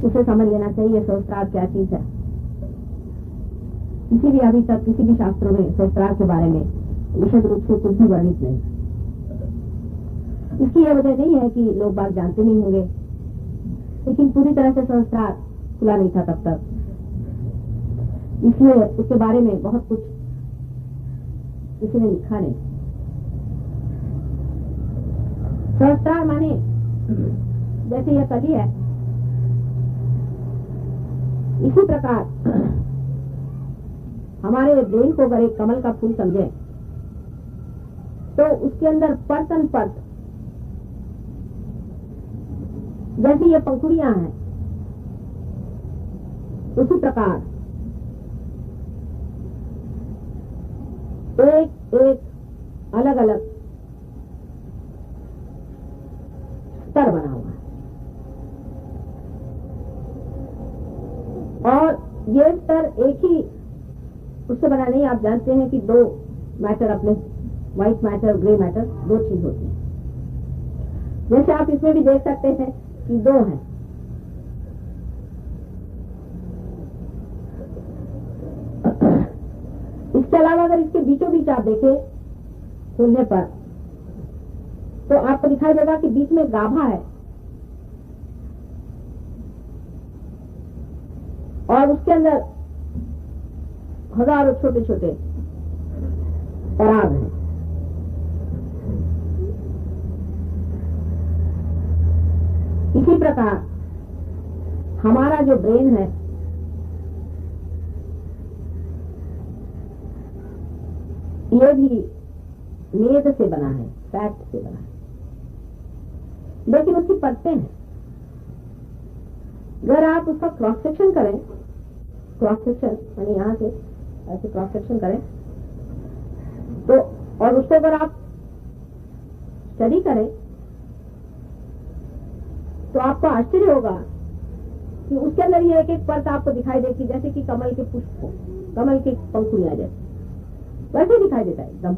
उसे समझ लेना चाहिए सहस्त्रार क्या चीज है। किसी भी अभी तक किसी भी शास्त्रों में सहस्त्रार के बारे में विशद रूप से कुछ भी वर्णित नहीं। इसकी यह वजह नहीं है कि लोग बात जानते नहीं होंगे, लेकिन पूरी तरह से सहस्त्रार खुला नहीं था तब तक, इसलिए उसके बारे में बहुत कुछ किसी ने लिखा नहीं। सहस्त्रार माने जैसे यह कली है, इसी प्रकार हमारे ब्रेन को अगर एक कमल का फूल समझे तो उसके अंदर परतन परत जैसी ये पंखुड़ियां हैं, उसी प्रकार एक एक अलग अलग स्तर बना हुआ है। और ये स्तर एक ही उससे बना नहीं। आप जानते हैं कि दो मैटर अपने, व्हाइट मैटर, ग्रे मैटर, दो चीज होती है। जैसे आप इसमें भी देख सकते हैं कि दो हैं। इसके अलावा अगर इसके बीचों बीच आप देखें खुलने पर तो आपको दिखाई देगा कि बीच में गाभा है और उसके अंदर हजारों छोटे छोटे पराग हैं। इसी प्रकार हमारा जो ब्रेन है ये भी मेद से बना है, फैट से बना है, लेकिन उसकी परतें हैं। अगर आप उसका क्रॉस सेक्शन करें, क्रॉस सेक्शन यानी यहां से ऐसे क्रॉस सेक्शन करें तो, और उसको अगर आप स्टडी करें तो आपको आश्चर्य होगा कि उसके अंदर ये एक एक परत आपको दिखाई देती, जैसे कि कमल के पुष्प हो, कमल के पंखुड़ियां जैसे वैसे दिखाई देता है एकदम।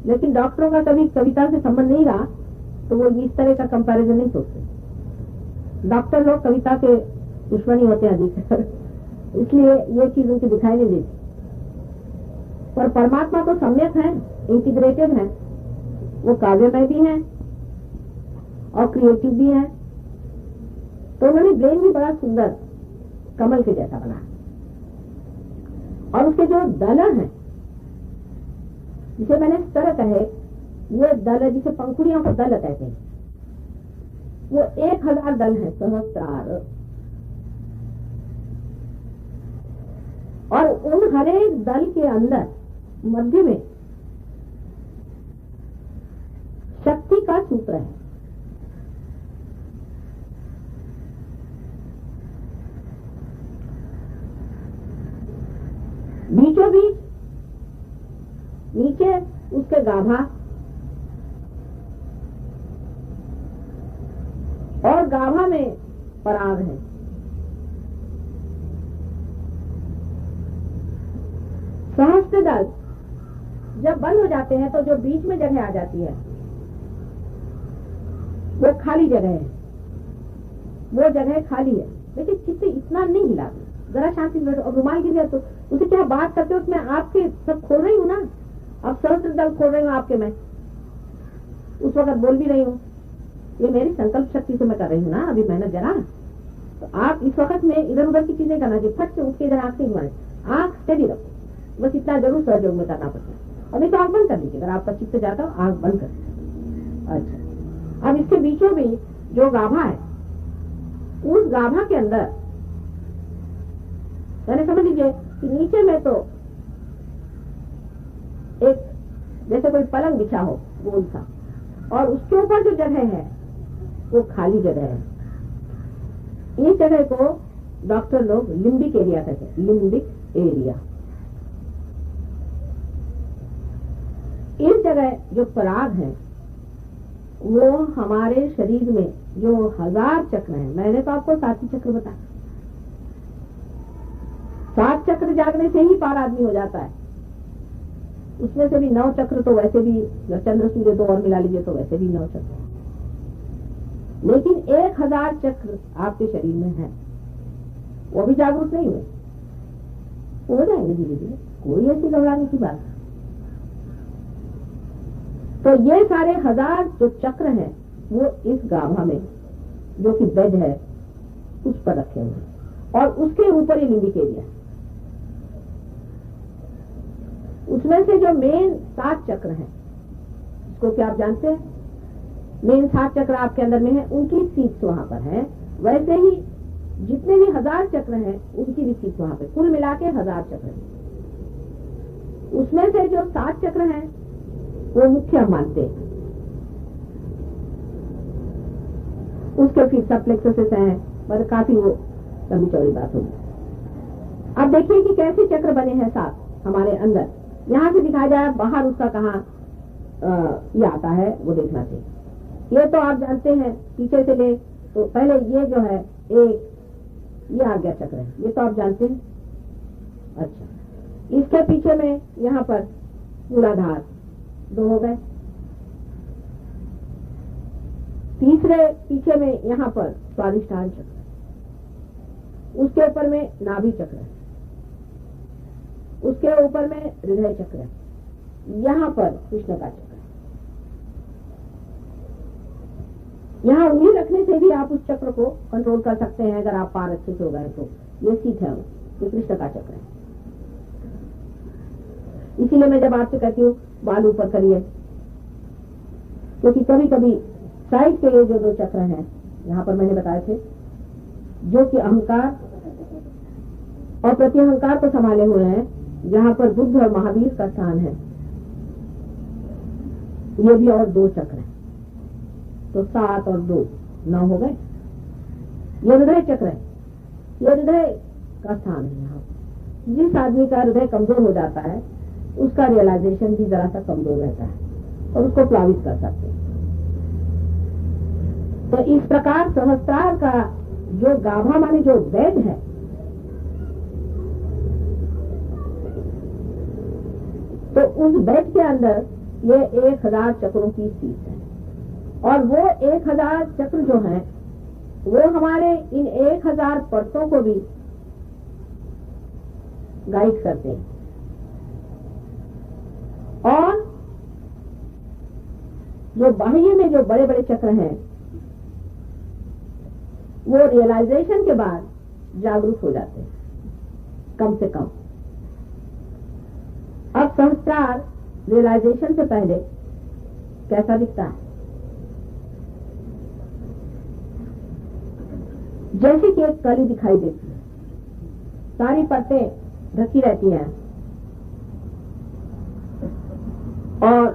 लेकिन डॉक्टरों का कभी कविता से संबंध नहीं रहा तो वो इस तरह का कंपैरिजन नहीं सोचते। डॉक्टर लोग कविता के दुश्मनी होते हैं अधिक इसलिए ये चीज उनकी दिखाई नहीं देती। पर परमात्मा तो सम्यक है, इंटीग्रेटेड है, वो काव्यमय भी है और क्रिएटिव भी है। तो उन्होंने ब्रेन भी बड़ा सुंदर कमल के जैसा बना और उसके जो दल हैं, जिसे मैंने स्तर कहे, ये दल जिसे पंखुड़ियों को दल कहते हैं, वो 1000 दल है, सहस्त्रार। और उन हर एक दल के अंदर मध्य में शक्ति का सूत्र है। बीचों बीच नीचे उसके गाभा और गाभा में पराग है। सहस्त्र दल जब बंद हो जाते हैं तो जो बीच में जगह आ जाती है वो खाली जगह है, वो जगह खाली है। लेकिन चित्त इतना नहीं हिला, जरा शांति से बैठो। और रुमाल गिर गया तो उसे क्या बात करते हो, उसमें आपके सब खोल रही हूँ ना, अब सहस्त्र दल खोल रही हूँ आपके, मैं उस वक्त बोल भी रही हूँ, ये मेरी संकल्प शक्ति से मैं कर रही हूँ ना अभी मेहनत जरा। तो आप इस वक्त में इधर उधर की चीजें करना चाहिए, फट से उठ के इधर आंख से घुमाए, आंख स्टेडी रखो, बस इतना जरूर सहयोग में करना पड़ता है। और नहीं तो आंख बंद कर दीजिए, अगर आपका चित्त जाता हो आंख बंद कर दीजिए। अच्छा, अब इसके बीचों बीच जो गाभा है, उस गाभा के अंदर मैंने समझ लीजिए कि नीचे में तो एक जैसे कोई पलंग बिछा हो गोल सा, और उसके ऊपर जो जगह है वो खाली जगह है। इस जगह को डॉक्टर लोग लिम्बिक एरिया कहते हैं, लिम्बिक एरिया। इस जगह जो पराग है वो हमारे शरीर में जो 1000 चक्र हैं, मैंने तो आपको 7 चक्र बताया, 7 चक्र जागने से ही पार आदमी हो जाता है। उसमें से भी 9 चक्र तो वैसे भी, चंद्र सूर्य 2 और मिला लीजिए तो वैसे भी 9 चक्र। लेकिन 1000 चक्र आपके शरीर में है, वो भी जागरूक नहीं हुए, हो जाएंगे धीरे धीरे, कोई ऐसी घबराने की बात। तो ये सारे 1000 जो चक्र हैं वो इस गाभा में जो कि बेड है उस पर रखे हुए हैं, और उसके ऊपर ये लिम्बिक एरिया, उसमें से जो मेन 7 चक्र हैं, उसको क्या आप जानते हैं? मेन 7 चक्र आपके अंदर में है, उनकी सीट्स वहां पर है। वैसे ही जितने भी 1000 चक्र हैं उनकी भी सीट्स वहां पे, कुल मिला के 1000 चक्र हैं। उसमें से जो 7 चक्र हैं वो मुख्य हम मानते हैं, उसके फिर सब प्लेक्सस हैं, पर काफी वो लंबी चौड़ी बात होगी। अब देखिए कि कैसे चक्र बने हैं 7 हमारे अंदर, यहाँ से दिखाया जाए, बाहर उसका कहाँ ये आता है वो देखना चाहिए। ये तो आप जानते हैं, पीछे से ले तो पहले ये जो है एक ये आज्ञा चक्र है, ये तो आप जानते हैं। अच्छा, इसके पीछे में यहाँ पर मूलाधार 2 हो गए, तीसरे पीछे में यहाँ पर स्वादिष्ठान चक्र, उसके ऊपर में नाभि चक्र है, उसके ऊपर में हृदय चक्र है, यहाँ पर कृष्ण का चक्र है। यहाँ उंगली रखने से भी आप उस चक्र को कंट्रोल कर सकते हैं, अगर आप पार अच्छे से हो गए तो। ये सीट है, ये कृष्ण का चक्र है। इसीलिए मैं जब आपसे कहती हूँ बाल ऊपर करिए, क्योंकि कभी कभी साइड के ये जो 2 चक्र हैं यहाँ पर मैंने बताए थे, जो कि अहंकार और प्रत्यहंकार को संभाले हुए हैं, जहाँ पर बुद्ध और महावीर का स्थान है, ये भी और 2 चक्र हैं, तो 7 और 2 9 हो गए। ये हृदय चक्र है, ये हृदय का स्थान है। यहाँ जिस आदमी का हृदय कमजोर हो जाता है उसका रियलाइजेशन भी जरा सा कमजोर रहता है और उसको प्लावित कर सकते हैं। तो इस प्रकार सहस्त्रार का जो गाभा माने जो बेड है, तो उस बेड के अंदर ये 1000 चक्रों की सीट है, और वो 1000 चक्र जो हैं वो हमारे इन 1000 परतों को भी गाइड करते हैं। और जो बाह्य में जो बड़े बड़े चक्र हैं वो रियलाइजेशन के बाद जागरूक हो जाते हैं, कम से कम। अब सहस्त्रार रियलाइजेशन से पहले कैसा दिखता है? जैसे कि एक कली दिखाई देती है, सारी परतें ढकी रहती हैं और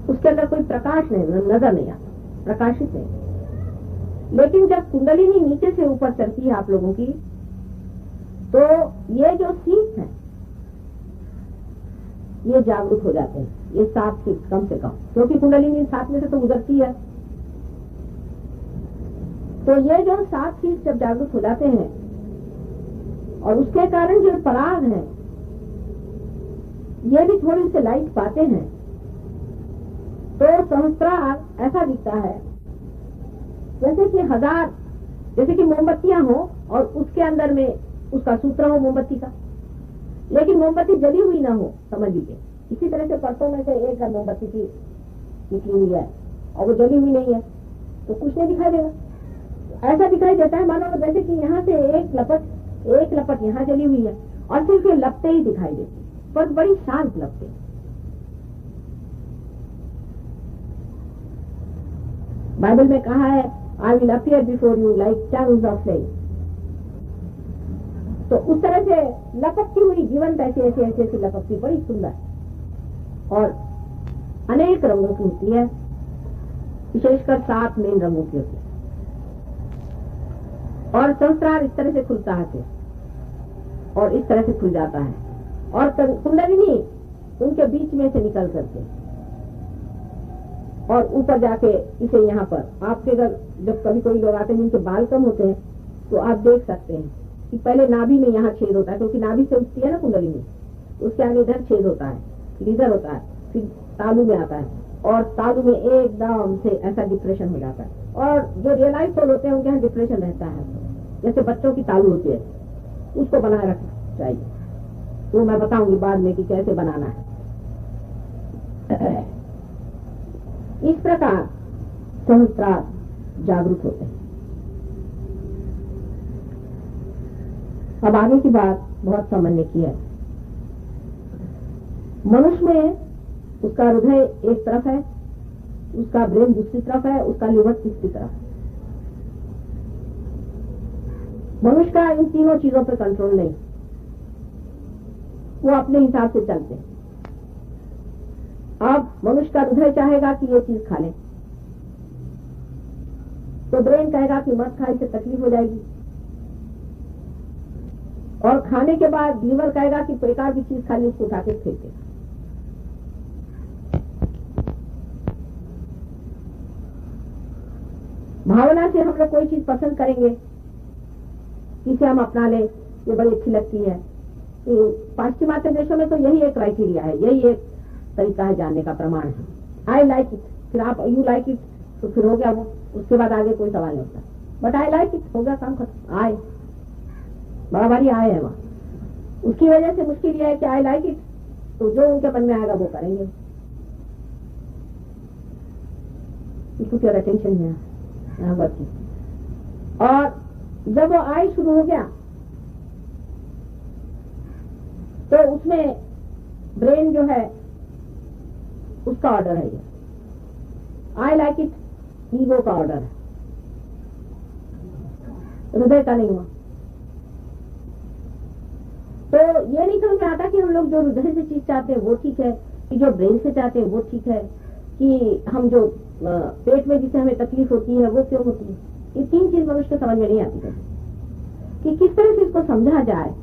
उसके अंदर कोई प्रकाश नहीं, नजर नहीं आता, प्रकाशित नहीं। लेकिन जब कुंडलिनी नीचे से ऊपर चलती है आप लोगों की, तो ये जो सीट है ये जागरूक हो जाते हैं, ये 7 सीट कम से कम, क्योंकि कुंडलिनी 7 में से तो गुजरती है। तो ये जो 7 सीट जब जागरूक हो जाते हैं और उसके कारण जो पराग है ये भी थोड़ी से लाइट पाते हैं, तो सहस्त्रार ऐसा दिखता है जैसे कि 1000, जैसे कि मोमबत्तियां हो और उसके अंदर में उसका सूत्र हो मोमबत्ती का, लेकिन मोमबत्ती जली हुई ना हो, समझ लीजिए। इसी तरह से परतों में से एक मोमबत्ती की निकली हुई है और वो जली हुई नहीं है तो कुछ नहीं दिखाई देगा। ऐसा दिखाई देता है मानो जैसे कि यहाँ से एक लपट यहाँ जली हुई है और सिर्फ ये लपटें ही दिखाई देती, पर बड़ी शांत लपटें। बाइबल में कहा है, I will appear before you like tongues of flame. तो उस तरह से लपकती हुई जीवंत ऐसी लपकती, बड़ी सुंदर और अनेक रंगों की होती है, विशेषकर 7 मेन रंगों की होती है। और सहस्त्रार इस तरह से खुलता है और इस तरह से खुल जाता है, और कुंडलिनी उनके बीच में से निकल करके और ऊपर जाके इसे यहाँ पर आपके अगर जब कभी कोई लोग आते हैं जिनके बाल कम होते हैं तो आप देख सकते हैं कि पहले नाभि में यहाँ छेद होता है, क्योंकि नाभि से उठती है ना कुंडलिनी, उसके आगे इधर छेद होता है, फिर इधर होता है, फिर तालू में आता है और तालु में एकदम से ऐसा डिप्रेशन हो जाता है। और जो रियलाइज सोल होते हैं उनके यहाँ डिप्रेशन रहता है, जैसे बच्चों की तालु होती है, उसको बनाए रखना चाहिए। तो मैं बताऊंगी बाद में कि कैसे बनाना है। इस प्रकार सहस्त्रार जागरूक होते हैं। अब आगे की बात बहुत समझने की है। मनुष्य में उसका हृदय एक तरफ है, उसका ब्रेन दूसरी तरफ है, उसका लिवर तीसरी तरफ है। मनुष्य का इन तीनों चीजों पर कंट्रोल नहीं, वो अपने हिसाब से चलते हैं। अब मनुष्य का हृदय चाहेगा कि ये चीज खा ले, तो ब्रेन कहेगा कि मत खा, इससे तकलीफ हो जाएगी। और खाने के बाद लीवर कहेगा कि बेकार की चीज खा ली, उसको उठा के फेंक दे। भावना से हम लोग कोई चीज पसंद करेंगे, इसे हम अपना ले, ये बड़ी अच्छी लगती है। पाश्चिमात्य देशों में तो यही एक क्राइटेरिया है, यही एक तरीका है जानने का, प्रमाण है। आई लाइक इट, फिर आप यू लाइक इट, तो फिर हो गया वो, उसके बाद आगे कोई सवाल नहीं होता। बट आई लाइक इट, हो गया काम खत्म। आए बड़ा भारी आए है वहां, उसकी वजह से मुश्किल यह है कि आई लाइक इट, तो जो उनके मन में आएगा वो करेंगे। इसको क्या अटेंशन है बच्ची। और जब वो आई शुरू हो गया तो उसमें ब्रेन जो है उसका ऑर्डर है, ये आई लाइक इट ईगो का ऑर्डर है, हृदय का नहीं हुआ। तो ये नहीं समझ में आता कि हम लोग जो हृदय से चीज चाहते हैं वो ठीक है, कि जो ब्रेन से चाहते हैं वो ठीक है, कि हम जो पेट में जिसे हमें तकलीफ होती है वो क्यों होती है। ये तीन चीज मनुष्य को समझ में नहीं आती है कि किस तरह से इसको समझा जाए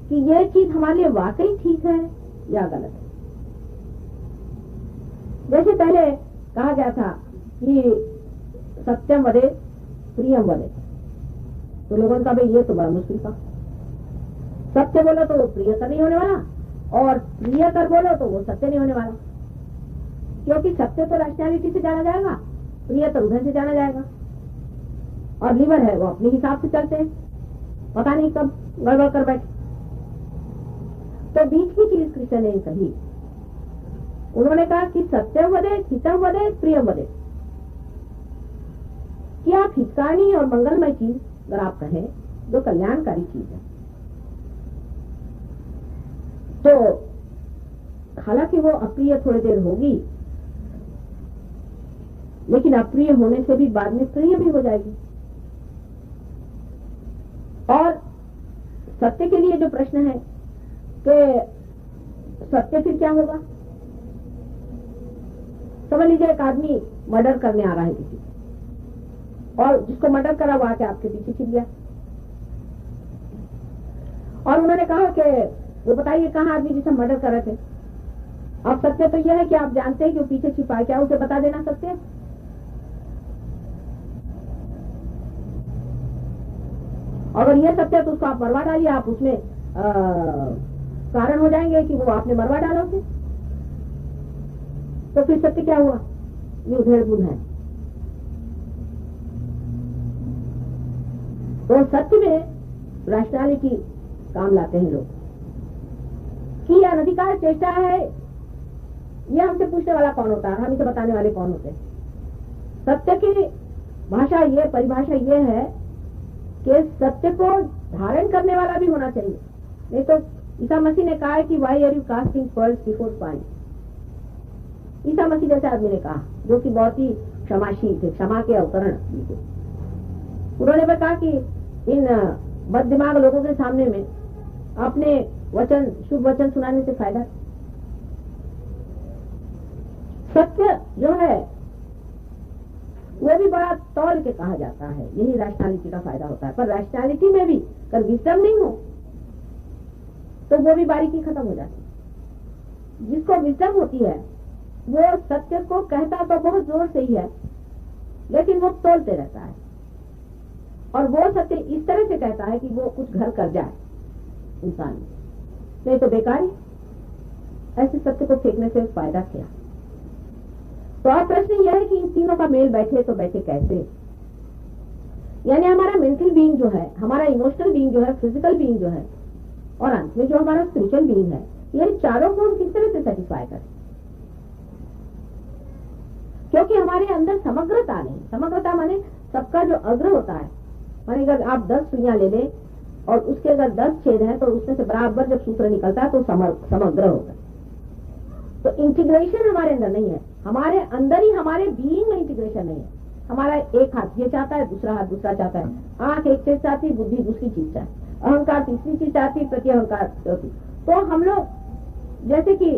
कि ये चीज हमारे लिए वाकई ठीक है या गलत है। जैसे पहले कहा गया था कि सत्यम वदे प्रियम वदे, तो लोगों ने कहा भाई ये तो बड़ा मुश्किल था, सत्य बोलो तो वो प्रिय कर नहीं होने वाला, और प्रिय कर बोलो तो वो सत्य नहीं होने वाला। क्योंकि सत्य तो रैशनैलिटी से जाना जाएगा, प्रिय तो हृदय से जाना जाएगा, और लीवर है वो अपने हिसाब से चलते हैं, पता नहीं कब गड़बड़ कर बैठे। तो बीच की चीज कृष्ण ने कही, उन्होंने कहा कि सत्यम वदे हितम वदे प्रियम वदे, कि आप हितकारी और मंगलमय चीज अगर आप कहें जो कल्याणकारी चीज है, तो हालांकि वो अप्रिय थोड़ी देर होगी, लेकिन अप्रिय होने से भी बाद में प्रिय भी हो जाएगी। और सत्य के लिए जो प्रश्न है कि सत्य फिर क्या होगा। समझ लीजिए एक आदमी मर्डर करने आ रहा है किसी, और जिसको मर्डर करा वो आके आपके पीछे छिप गया, और उन्होंने कहा कि वो बताइए कहाँ आदमी जिसे मर्डर कर रहे थे। अब सत्य तो यह है कि आप जानते हैं कि वो पीछे छिपा है, क्या उसे बता देना सत्य है? अगर ये सत्य है तो उसको आप मरवा डालिए, आप उसमें कारण हो जाएंगे कि वो आपने मरवा डाला उसे, तो फिर सत्य क्या हुआ? ये उधेड़ बुन है। तो सत्य में रैशनैलिटी काम लाते हैं लोग कि यह अनधिकार चेष्टा है, यह हमसे पूछने वाला कौन होता है, हम इसे बताने वाले कौन होते हैं। सत्य की भाषा ये, परिभाषा ये है कि सत्य को धारण करने वाला भी होना चाहिए। नहीं तो ईसा मसीह ने कहा है कि why are you casting pearls before swine. ईसा मसीह जैसे आदमी ने कहा, जो कि बहुत ही क्षमाशील थे, क्षमा के अवतरण। उन्होंने कहा कि इन बददिमाग लोगों के सामने में अपने वचन, शुभ वचन सुनाने से फायदा। सत्य जो है वो भी बड़ा तौल के कहा जाता है, यही रैशनैलिटी का फायदा होता है। पर रैशनैलिटी में भी अगर विजडम नहीं हो तो वो भी बारीकी खत्म हो जाती है। जिसको विजडम होती है वो सत्य को कहता तो बहुत जोर से ही है, लेकिन वो तोलते रहता है, और वो सत्य इस तरह से कहता है कि वो कुछ घर कर जाए इंसान, नहीं तो बेकार ही। ऐसे सत्य को फेंकने से फायदा क्या? तो अब प्रश्न यह है कि इन तीनों का मेल बैठे तो बैठे कैसे। यानी हमारा मेंटल बीइंग जो है, हमारा इमोशनल बीइंग जो है, फिजिकल बीइंग जो है, और अंत में जो हमारा स्पिरिचुअल बीइंग है, ये चारों को हम किस तरह से सेटिस्फाई करें। क्योंकि हमारे अंदर समग्रता नहीं, समग्रता माने सबका जो अग्र होता है, माने अगर आप 10 सुइयां ले लें और उसके अगर 10 छेद हैं तो उसमें से बराबर जब सूत्र निकलता है तो समग्र होगा। तो इंटीग्रेशन हमारे अंदर नहीं है, हमारे अंदर ही हमारे बीइंग में इंटीग्रेशन नहीं है। हमारा एक हाथ ये चाहता है, दूसरा हाथ दूसरा चाहता है, आंख एक चीज चाहती है, बुद्धि दूसरी चीज चाहती है, अहंकार तीसरी चीज चाहती है, प्रति अहंकार चौथी। तो हम लोग जैसे कि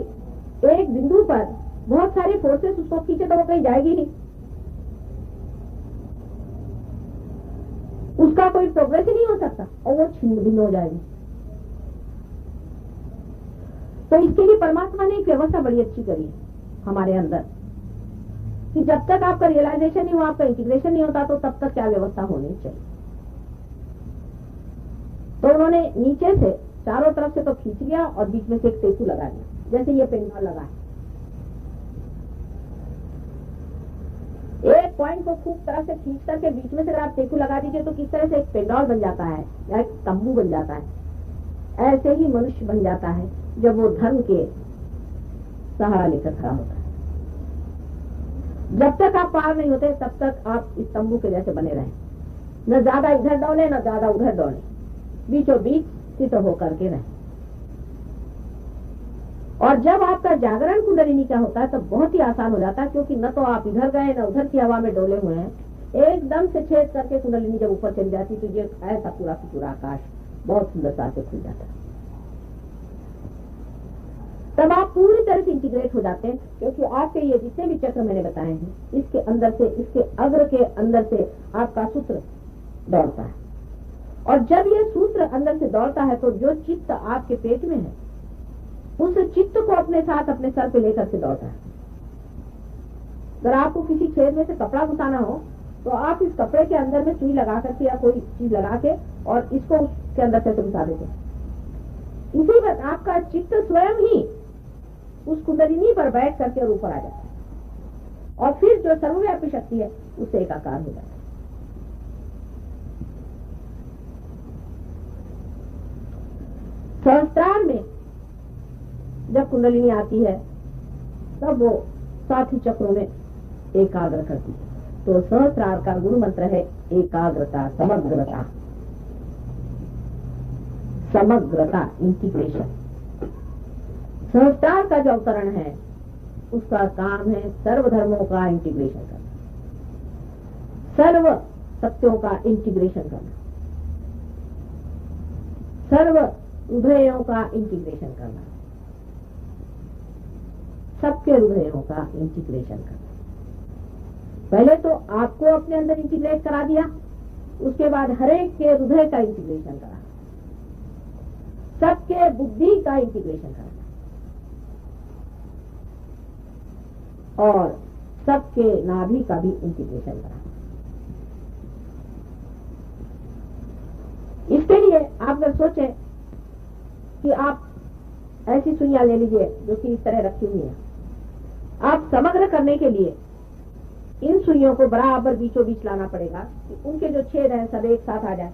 एक बिंदु पर बहुत सारी फोर्सेस उसको खींचे तो वो कहीं जाएगी नहीं, उसका कोई प्रोग्रेस ही नहीं हो सकता और वो छिन्न भिन्न हो जाएगी। तो इसके लिए परमात्मा ने एक व्यवस्था बड़ी अच्छी करी है हमारे अंदर कि जब तक आपका रियलाइजेशन नहीं हुआ, आपका इंटीग्रेशन नहीं होता, तो तब तक क्या व्यवस्था होनी चाहिए। तो उन्होंने नीचे से चारों तरफ से तो खींच लिया और बीच में से एक टेकू लगा दिया, जैसे ये पेंडल लगा है। एक पॉइंट को खूब तरह से खींच करके बीच में से अगर आप टेकू लगा दीजिए तो किस तरह से एक पेंडल बन जाता है या एक तंबू बन जाता है। ऐसे ही मनुष्य बन जाता है जब वो धर्म के सहारा लेकर खड़ा होता है। जब तक आप पार नहीं होते तब तक आप इस तंबू के जैसे बने रहें, न ज्यादा इधर दौड़े न ज्यादा उधर दौड़े, बीचों बीच स्थित होकर के रहें। और जब आपका जागरण कुंडलिनी का होता है तो बहुत ही आसान हो जाता है, क्योंकि न तो आप इधर गए न उधर की हवा में डोले हुए हैं, एकदम से छेद करके कुंडलिनी जब ऊपर चली जाती तो ये ऐसा पूरा का पूरा आकाश बहुत सुंदरता से खुल जाता है। तब आप पूरी तरह से इंटीग्रेट हो जाते हैं, क्योंकि आपके ये जितने भी चक्र मैंने बताए हैं, इसके अंदर से, इसके अग्र के अंदर से आपका सूत्र दौड़ता है। और जब ये सूत्र अंदर से दौड़ता है तो जो चित्त आपके पेट में है उस चित्त को अपने साथ अपने सर पे लेकर के दौड़ता है। अगर आपको किसी छेद में से कपड़ा घुसाना हो तो आप इस कपड़े के अंदर में सुई लगा करके या कोई चीज लगा के और इसको उसके अंदर से घुसा देते हैं। इसी बात आपका चित्त स्वयं ही उस कुंडलिनी पर बैठ करके और ऊपर आ जाता है और फिर जो सर्वव्यापी शक्ति है उससे एकाकार हो जाता है। सहस्त्रार में जब कुंडलिनी आती है तब वो 7 ही चक्रों में एकाग्र करती है। तो सहस्त्रार का गुरु मंत्र है एकाग्रता, समग्रता, समग्रता, इंटीग्रेशन। सहस्त्रार का जो अवतरण है उसका काम है सर्वधर्मों का इंटीग्रेशन करना, सर्व सत्यों का इंटीग्रेशन करना, सर्व हृदयों का इंटीग्रेशन करना, सबके हृदयों का इंटीग्रेशन करना। पहले तो आपको अपने अंदर इंटीग्रेट करा दिया, उसके बाद हरेक के हृदय का इंटीग्रेशन करा, सबके बुद्धि का इंटीग्रेशन करा और सबके नाभि का भी इंटीग्रेशन करा। इसके लिए आप अगर सोचें कि आप ऐसी सुइयां ले लीजिए जो कि इस तरह रखी हुई है, आप समग्र करने के लिए इन सुइयों को बराबर बीचों बीच लाना पड़ेगा कि उनके जो छेद हैं सब एक साथ आ जाए।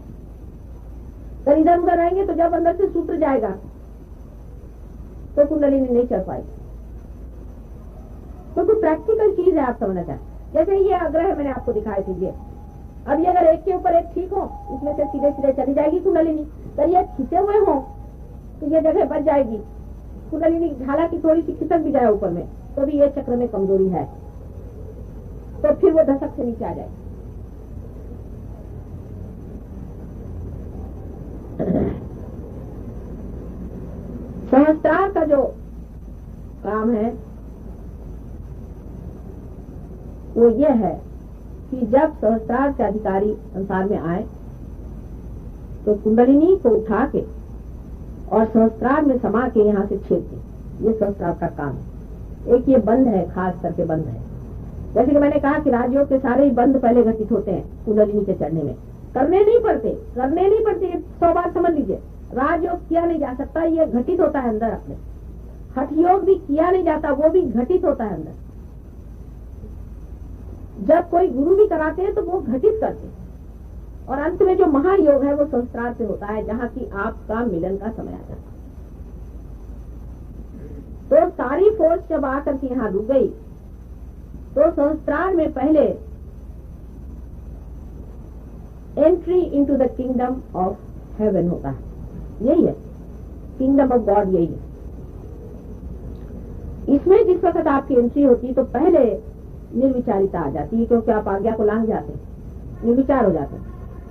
तो इधर उधर रहेंगे तो जब अंदर से सूत्र जाएगा तो कुंडलिनी नहीं चढ़ पाएगी। तो कुछ प्रैक्टिकल चीज है, आप समझना चाहें। जैसे ये आग्रह मैंने आपको दिखाई थी, अब ये अगर एक के ऊपर एक ठीक हो, इसमें से सीधे सीधे चली जाएगी कुंडलिनी। अगर ये खींचे हुए हो तो ये जगह बच जाएगी कुंडलिनी, हालांकि थोड़ी सी खिसक भी जाए ऊपर में तो भी ये चक्र में कमजोरी है, तो फिर वो दशक से नीचे आ जाएगी। सहस्त्रार का जो काम है वो ये है कि जब सहस्त्रार के अधिकारी संसार में आए तो कुंडलिनी को उठा के और सहस्त्रार में समा के यहाँ से छेद दे। ये सहस्त्रार का काम है। एक ये बंद है, खास करके बंद है। जैसे कि मैंने कहा कि राजयोग के सारे ही बंद पहले घटित होते हैं कुंडलिनी के चढ़ने में, करने नहीं पड़ते 100 बार समझ लीजिए। राजयोग किया नहीं जा सकता, ये घटित होता है अंदर अपने। हठ योग भी किया नहीं जाता, वो भी घटित होता है अंदर। जब कोई गुरु भी कराते हैं तो वो घटित करते हैं, और अंत में जो महायोग है वो संस्कार से होता है, जहाँ की आपका मिलन का समय आ जाता है। तो सारी फोर्स जब आकर के यहाँ रुक गई तो संस्कार में पहले entry into the kingdom of haven होता है, यही है किंगडम ऑफ गॉड, यही है। इसमें जिस वक्त आपकी एंट्री होती है तो पहले निर्विचारिता आ जाती है, क्योंकि आप आज्ञा को लांघ जाते हैं, निर्विचार हो जाते हैं,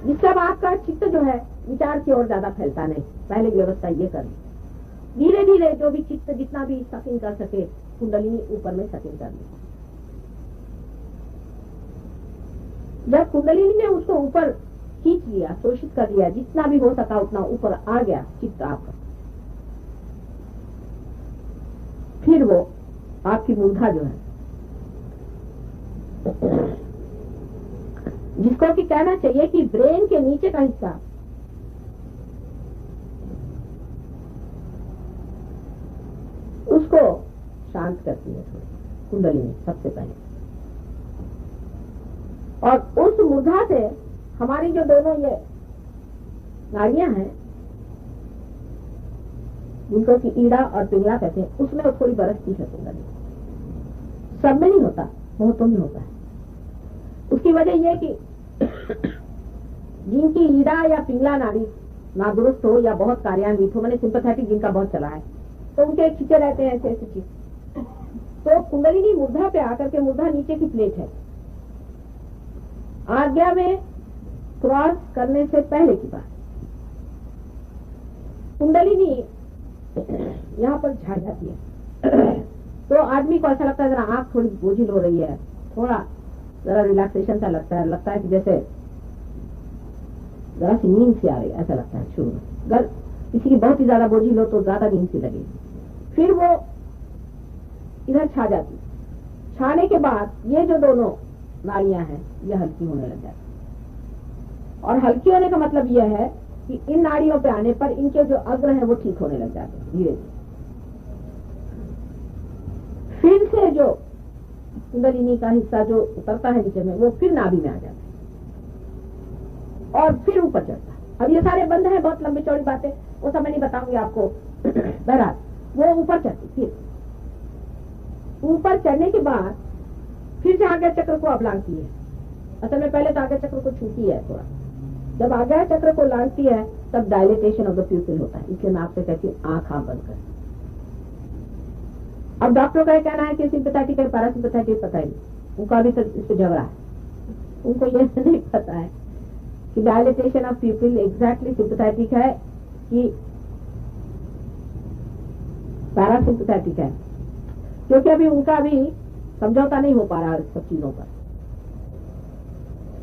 जिससे अब आपका चित्त जो है विचार की ओर ज्यादा फैलता नहीं। पहले व्यवस्था ये करनी, धीरे धीरे जो भी चित्त जितना भी सकिंग कर सके कुंडलिनी ऊपर में सकिंग करनी। जब कुंडलिनी ने उसको ऊपर खींच लिया, शोषित कर लिया, जितना भी हो सका उतना ऊपर आ गया चित्त आपका, फिर वो आपकी मूर्धा जो है, जिसको कि कहना चाहिए कि ब्रेन के नीचे का हिस्सा, उसको शांत करती है कुंडलिनी सबसे पहले। और उस मूर्धा से हमारी जो दोनों ये नाड़ियां हैं, जिनको कि ईड़ा और पिंगला कहते हैं, उसमें वो थोड़ी बरसती है कुंडली। सब में नहीं होता, बहुतों में होता है। उसकी वजह यह कि जिनकी ईड़ा या पिंगला नाड़ी नादुरुस्त हो या बहुत कार्यान्वित हो, मैंने सिंपैथेटिक जिनका बहुत चला है, तो उनके खींचे रहते हैं ऐसे ऐसे चीज। तो कुंडलिनी मूर्धा पे आकर के, मूर्धा नीचे की प्लेट है, आज्ञा में क्रॉस करने से पहले की बात, कुंडलिनी यहाँ पर झा जाती है। तो आदमी को ऐसा लगता है जरा आंख थोड़ी बोझिल हो रही है, थोड़ा जरा रिलैक्सेशन सा लगता है कि जैसे जरा सी नींद सी आ रही है, ऐसा लगता है शुरू में। अगर किसी की बहुत ही ज्यादा बोझिल हो तो ज्यादा नींद सी लगेगी, फिर वो इधर छा जाती। छाने के बाद ये जो दोनों नाड़ियां हैं ये हल्की होने लग जाती, और हल्की होने का मतलब यह है कि इन नाड़ियों पे आने पर इनके जो अग्र है वो ठीक होने लग जाते हैं धीरे धीरे। फिर से जो कुंडलिनी का हिस्सा जो उतरता है नीचे में, वो फिर नाभि में आ जाता है और फिर ऊपर चढ़ता है। अब ये सारे बंद है, बहुत लंबी चौड़ी बातें, वो सब मैं नहीं बताऊंगी आपको। बहरहाल वो ऊपर चढ़ती, फिर ऊपर चढ़ने के बाद फिर से आज्ञा चक्र को अब लांघती है। असल में पहले तो आज्ञा चक्र को छूती है थोड़ा, जब आज्ञा चक्र को लांघती है तब डायलिटेशन ऑफ द प्यूपिल होता है। इसलिए मैं आपसे कहती हूँ आंख बंद कर। अब डॉक्टर का कहना है कि सिंपैथेटिक है पैरासिम्पैथेटिक, पता ही उनका भी तो इस पर झगड़ा है। उनको ये नहीं पता है कि डायलिटेशन ऑफ प्यूपिल एग्जैक्टली सिंपैथेटिक है कि पैरासिम्पैथेटिक है, क्योंकि अभी उनका भी समझौता नहीं हो पा रहा सब चीजों पर।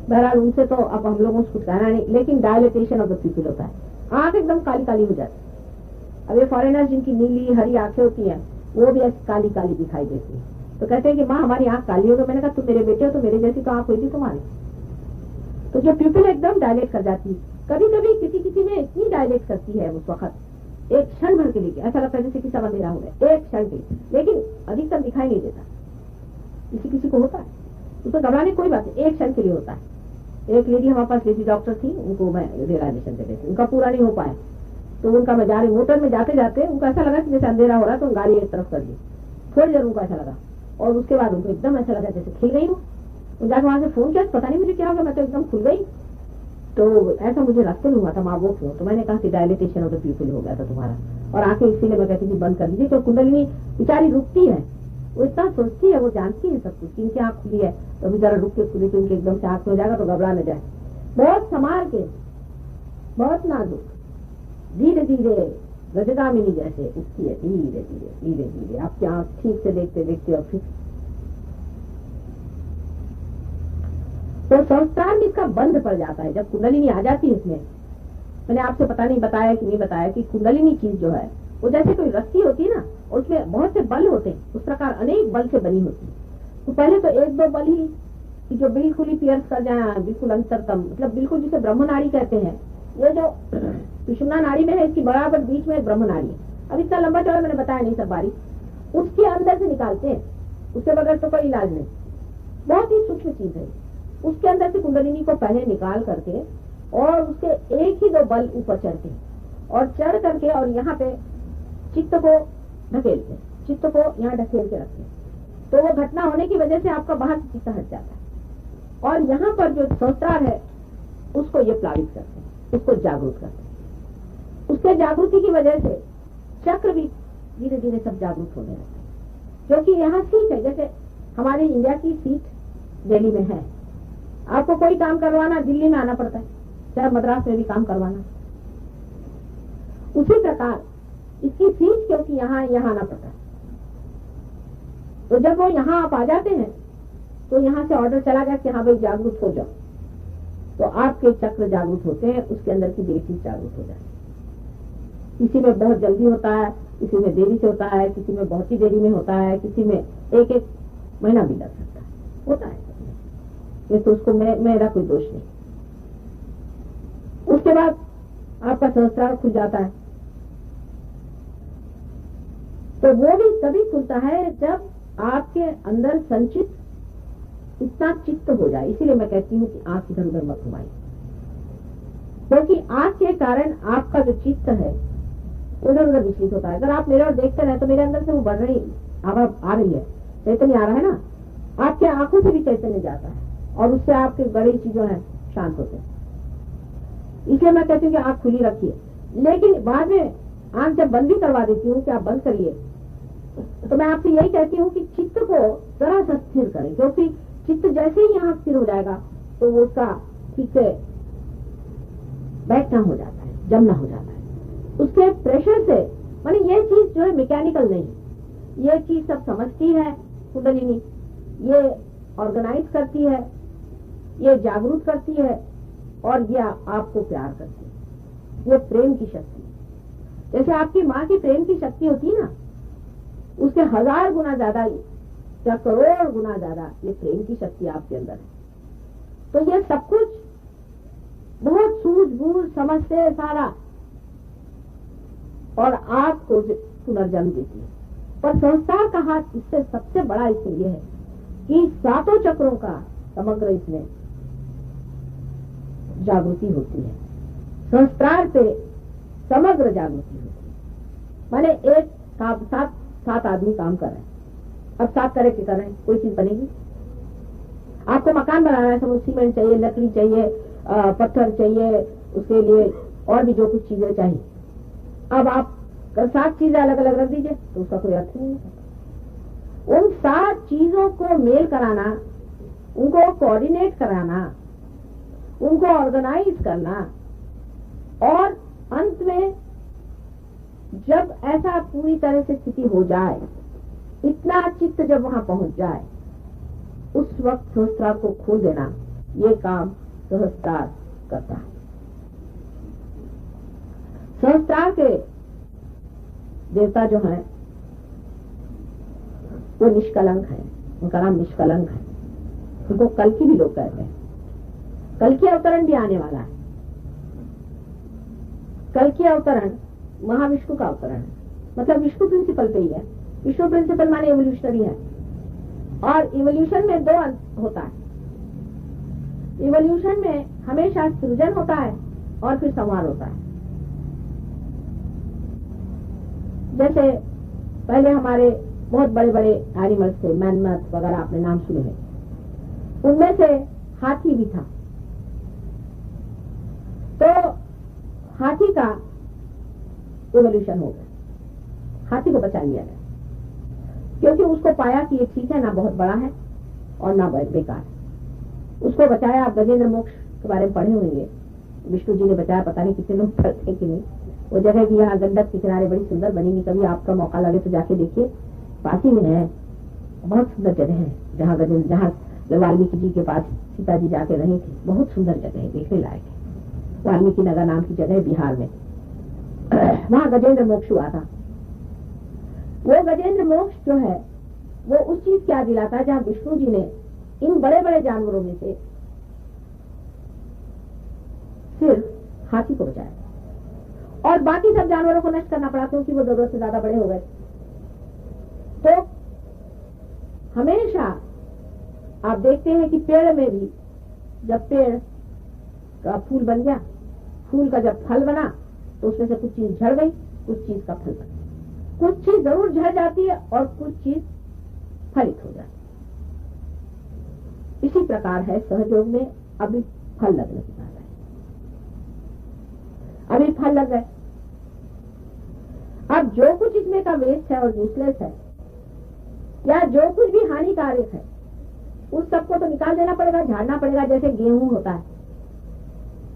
बहरहाल उनसे तो अब हम लोगों से कुछ कहना नहीं, लेकिन डायलिटेशन ऑफ द प्यूपिल होता है, आंख एकदम काली काली हो जाती है। अब ये फॉरेनर्स जिनकी नीली हरी आंखें होती हैं वो भी ऐसी काली काली दिखाई देती है, तो कहते हैं कि माँ हमारी आंख काली हो गई। मैंने कहा तुम मेरे बेटे हो तो मेरे जैसी तो आंख हुई थी तुम्हारी। तो जो प्यूपिल एकदम डायलेट कर जाती है, कभी कभी किसी किसी में इतनी डायलेट करती है उस वक्त एक क्षण भर के लिए, ऐसा लगता है जैसे कि सब अंधेरा हो गया एक क्षण के, लेकिन अधिकतर दिखाई नहीं देता। किसी किसी को होता है, उसको घबराने कोई बात नहीं, एक क्षण के लिए होता है। एक लेडी हमारे पास लेडी डॉक्टर थी, उनको मैं रियलाइजेशन दे रही थी, उनका पूरा नहीं हो पाया, तो उनका मैं जा रही मोटर में जाते जाते उनको ऐसा लगा कि जैसे अंधेरा हो रहा है, तो गाड़ी एक तरफ कर दी, थोड़ी देर उनको ऐसा लगा, और उसके बाद उनको एकदम ऐसा लगा जैसे खिल गई हूँ। जाकर वहां से फोन किया, पता नहीं मुझे क्या होगा, मैं तो एकदम खुल गई। तो ऐसा मुझे रास्ते में हुआ था, माँ वो क्यों? तो मैंने कहा कि डायलिटेशन ऑफ द प्यूपिल हो गया था तुम्हारा, और आंखें इसीलिए मैं कहती थी बंद कर दीजिए। तो कुंडलिनी बेचारी रुकती है, वो इतना सोचती है, वो जानती है सब कुछ, इनकी आंख खुली है तो अभी जरा रुक के खुली तो इनके एकदम से आंख हो जाएगा तो घबरा न जाए। बहुत संभाल के, बहुत नाजुक, धीरे धीरे रजगामिनी जैसे उठती है, धीरे धीरे धीरे धीरे आपकी आंख ठीक से देखते देखते, और फिर तो संस्कार में इसका बंद पड़ जाता है जब कुंडलिनी आ जाती है इसमें। मैंने आपसे पता नहीं बताया कि नहीं बताया कि कुंडलिनी चीज जो है वो जैसे कोई रस्सी होती है ना, उसमें बहुत से बल होते हैं, उस प्रकार अनेक बल से बनी होती है। तो पहले तो एक दो बल ही कि जो बिल्कुल ही पियर्स कर जाए, बिल्कुल अंतरतम, मतलब बिल्कुल जिसे ब्रह्म नाड़ी कहते हैं। ये जो सुषुम्ना नाड़ी में है, इसकी बराबर बीच में एक ब्रह्म नाड़ी है। अब इतना लंबा चौड़ा मैंने बताया नहीं सब बारी, उसके अंदर से निकालते हैं, उसके बगैर तो कोई इलाज नहीं। बहुत ही सूक्ष्म चीज है। उसके अंदर से कुंडलिनी को पहले निकाल करके और उसके एक ही 2 बल ऊपर चढ़ते और चढ़ करके और यहाँ पे चित्त को ढकेलते, चित्त को यहाँ ढकेल के रखते, तो वो घटना होने की वजह से आपका बाहर से चित्त हट जाता है और यहाँ पर जो सहस्त्रार है उसको ये प्लावित करते हैं, उसको जागरूक करते हैं। उसके जागृति की वजह से चक्र भी धीरे धीरे सब जागरूक होने लगते हैं। क्योंकि यहाँ सीट है, जैसे हमारी इंडिया की सीट दिल्ली में है, आपको कोई काम करवाना दिल्ली में आना पड़ता है, चाहे मद्रास में भी काम करवाना। उसी प्रकार इसकी सीट क्योंकि यहाँ आना पड़ता है, तो जब वो यहाँ आप आ जाते हैं तो यहाँ से ऑर्डर चला गया कि हाँ भाई जागरूक हो जाओ, तो आपके चक्र जागरूक होते हैं, उसके अंदर की देवी जागरूक हो जाती है। किसी में बहुत जल्दी होता है, किसी में देरी से होता है, किसी में बहुत ही देरी में होता है, किसी में एक महीना भी लग सकता है, होता है ये तो उसको मेरा कोई दोष नहीं। उसके बाद आपका सहस्त्रार खुल जाता है, तो वो भी तभी खुलता है जब आपके अंदर संचित इतना चित्त हो जाए। इसीलिए मैं कहती हूँ कि आंख इधर उधर मत घुमाइए, क्योंकि आंख के कारण आपका जो चित्त है उधर उधर विचलित होता है। अगर आप मेरे और देखते रहे तो मेरे अंदर से वो बढ़ रही आवाज आ रही है, चैतन्य आ रहा है ना, आपके आंखों से भी चैतन्य जाता है और उससे आपके बड़ी चीजों है शांत होते हैं। इसलिए मैं कहती हूँ कि आंख खुली रखिए, लेकिन बाद में आंख जब बंद भी करवा देती हूँ कि आप बंद करिए, तो मैं आपसे यही कहती हूँ कि चित्त को जरा सा स्थिर करें, क्योंकि चित्त जैसे ही यहाँ स्थिर हो जाएगा तो वो उसका ठीक से बैठना हो जाता है, जमना हो जाता है। उसके प्रेशर से, माने ये चीज जो है मैकेनिकल नहीं, ये चीज सब समझती है कुंडलिनी, ये ऑर्गेनाइज करती है, ये जागरूक करती है और ये आपको प्यार करती है। ये प्रेम की शक्ति, जैसे आपकी माँ की प्रेम की शक्ति होती है ना, उसके 1000 गुना ज्यादा या करोड़ गुना ज्यादा ये प्रेम की शक्ति आपके अंदर है। तो ये सब कुछ बहुत सूझबूझ समझते सारा और आपको पुनर्जन्म देती है। पर संस्कार का हाथ इससे सबसे बड़ा इसमें यह है कि 7 चक्रों का समग्र इसमें जागृति होती है, संस्कार पे समग्र जागृति होती है। माने एक सात आदमी काम कर रहे हैं, अब 7 तरह के कर रहे हैं, कोई चीज बनेगी? आपको मकान बनाना है, समझ सीमेंट चाहिए, लकड़ी चाहिए, पत्थर चाहिए, उसके लिए और भी जो कुछ चीजें चाहिए। अब आप 7 चीजें अलग अलग रख दीजिए तो उसका कोई अर्थ नहीं है। उन 7 चीजों को मेल कराना, उनको कोऑर्डिनेट कराना, उनको ऑर्गेनाइज करना, और अंत में जब ऐसा पूरी तरह से स्थिति हो जाए, इतना चित्त जब वहां पहुंच जाए, उस वक्त सहस्त्रार को खोल देना, ये काम सहस्त्रार करता है। सहस्त्रार के देवता जो हैं वो निष्कलंक है, उनका नाम निष्कलंक है। उनको कल्कि भी लोग कहते हैं। कल्कि अवतरण भी आने वाला है। कल्कि अवतरण महाविष्णु का अवतरण है, मतलब विष्णु प्रिंसिपल पे ही है। विष्णु प्रिंसिपल माने इवोल्यूशनरी है, और इवोल्यूशन में 2 अंत होता है। इवोल्यूशन में हमेशा सृजन होता है और फिर संहार होता है। जैसे पहले हमारे बहुत बड़े बड़े एनिमल्स थे, मैमथ वगैरह आपने नाम सुने हैं, उनमें से हाथी भी था। तो हाथी का इवोल्यूशन हो गया, हाथी को बचा लिया गया, क्योंकि उसको पाया कि ये ठीक है, ना बहुत बड़ा है और ना बहुत बेकार है। उसको बचाया। आप गजेंद्र मोक्ष के बारे में पढ़े होंगे, विष्णु जी ने बचाया, पता नहीं कितने लोग पढ़ते कि नहीं। वो जगह भी यहाँ गंडक के किनारे बड़ी सुंदर बनेगी, कभी आपका मौका लगे तो जाके देखिए, पास ही में है, बहुत सुंदर जगह है, जहाँ वाल्मीकि जी के पास सीता जी जाके रही थी। बहुत सुंदर जगह है, देखने लायक है। वाल्मीकि नगर नाम की जगह है बिहार में, वहां गजेंद्र मोक्ष हुआ था। वो गजेंद्र मोक्ष जो है वो उस चीज क्या दिलाता है जहाँ विष्णु जी ने इन बड़े बड़े जानवरों में से सिर्फ हाथी को बचाया और बाकी सब जानवरों को नष्ट करना पड़ा, क्योंकि वो जरूरत से ज्यादा बड़े हो गए। तो हमेशा आप देखते हैं कि पेड़ में भी जब पेड़ का फूल बन गया, फूल का जब फल बना तो उसमें से कुछ चीज झड़ गई, कुछ चीज का फल बना, कुछ चीज जरूर झड़ जाती है और कुछ चीज फलित हो जाती है। इसी प्रकार है सहयोग में अभी फल लगने की बात है। अभी फल लग गए, अब जो कुछ इसमें का वेस्ट है और यूजलेस है या जो कुछ भी हानिकारक है उस सबको तो निकाल देना पड़ेगा, झाड़ना पड़ेगा। जैसे गेहूं होता है,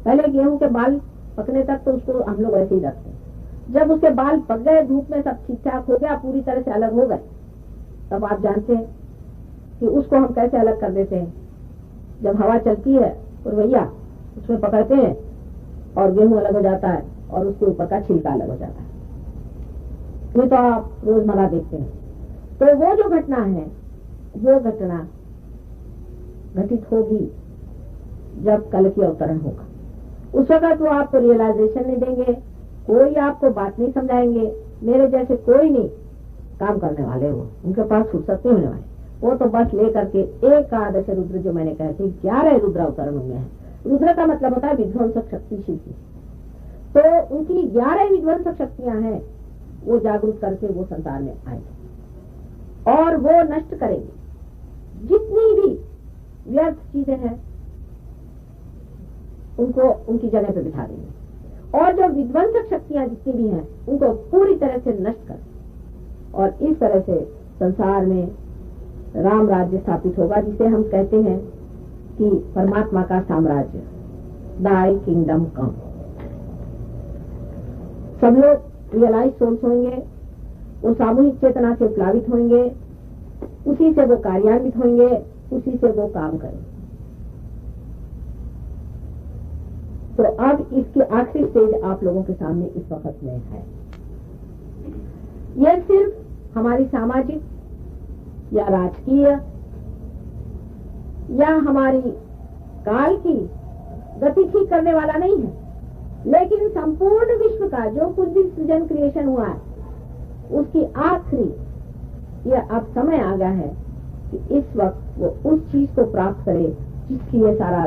पहले गेहूं के बाल पकने तक तो उसको हम लोग ऐसे ही रखते हैं। जब उसके बाल पक गए, धूप में सब ठीक ठाक हो गया, पूरी तरह से अलग हो गए, तब आप जानते हैं कि उसको हम कैसे अलग कर देते हैं। जब हवा चलती है और भैया उसमें पकड़ते हैं और गेहूं अलग हो जाता है और उसके ऊपर का छिलका अलग हो जाता है। ये तो आप रोजमर्रा देखते हैं। तो वो जो घटना है, वो घटना घटित होगी जब कल की अवतरण होगा। उस वक्त वो आपको रियलाइजेशन नहीं देंगे, कोई आपको बात नहीं समझाएंगे। मेरे जैसे कोई नहीं काम करने वाले, वो उनके पास फुर्सत नहीं होने वाली। वो तो बस लेकर के एकादश रुद्र, जो मैंने कहे थे 11 रुद्र अवतरण में है। रुद्र का मतलब होता है विध्वंसक शक्तिशील। तो उनकी 11 विध्वंसक शक्तियां हैं, वो जागरूक करके वो संसार में आएंगे और वो नष्ट करेंगे जितनी भी व्यर्थ चीजें हैं, उनको उनकी जगह पे बिठा देंगे और जो विध्वंसक शक्तियां जितनी भी हैं उनको पूरी तरह से नष्ट कर। और इस तरह से संसार में राम राज्य स्थापित होगा, जिसे हम कहते हैं कि परमात्मा का साम्राज्य, दाई किंगडम कम। सब लोग रियलाइज सोल्स होंगे, वो सामूहिक चेतना से प्लावित होंगे, उसी से वो कार्यान्वित होंगे, उसी से वो काम करेंगे। तो अब इसकी आखिरी स्टेज आप लोगों के सामने इस वक्त में है। यह सिर्फ हमारी सामाजिक या राजकीय या हमारी काल की गति ठीक करने वाला नहीं है, लेकिन संपूर्ण विश्व का जो कुछ भी सृजन क्रिएशन हुआ है उसकी आखिरी यह अब समय आ गया है कि इस वक्त वो उस चीज को प्राप्त करे जिसकी ये सारा